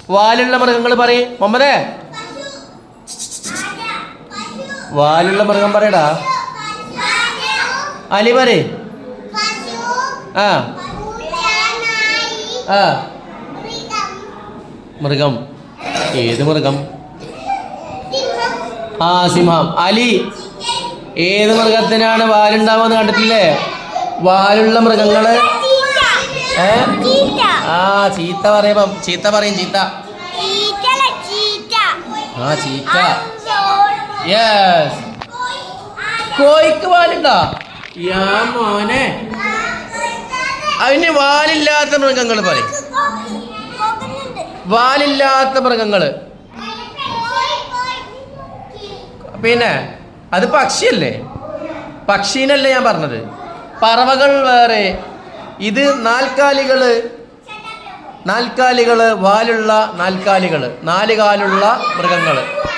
വാലുള്ള മൃഗങ്ങൾ പറയും മുഹമ്മദേ. വാലുള്ള മൃഗം പറയടാ. അലി പറയ്. ആ ആ മൃഗം. ഏത് മൃഗം? ആ സിംഹം. അലി ഏത് മൃഗത്തിനാണ് വാലുണ്ടാവുമെന്ന് കണ്ടിട്ടില്ലേ? വാലുള്ള മൃഗങ്ങള്. ആ ചീത്ത പറയുമ്പം ചീത്ത പറയും. ചീത്ത. ആ ചീത്ത. യെസ്. കോഴിക്ക് വാലുണ്ടോ? യാ മോനെ. അതിന് വാലില്ലാത്ത മൃഗങ്ങൾ പറയും. വാലില്ലാത്ത മൃഗങ്ങള് പിന്നെ അത് പക്ഷിയല്ലേ? പക്ഷീനല്ലേ ഞാൻ പറഞ്ഞത്. പറവകൾ വേറെ. ഇത് നാൽക്കാലികള്. നാൽക്കാലികള് വാലുള്ള നാൽക്കാലികള്, നാല് കാലുള്ള മൃഗങ്ങള്.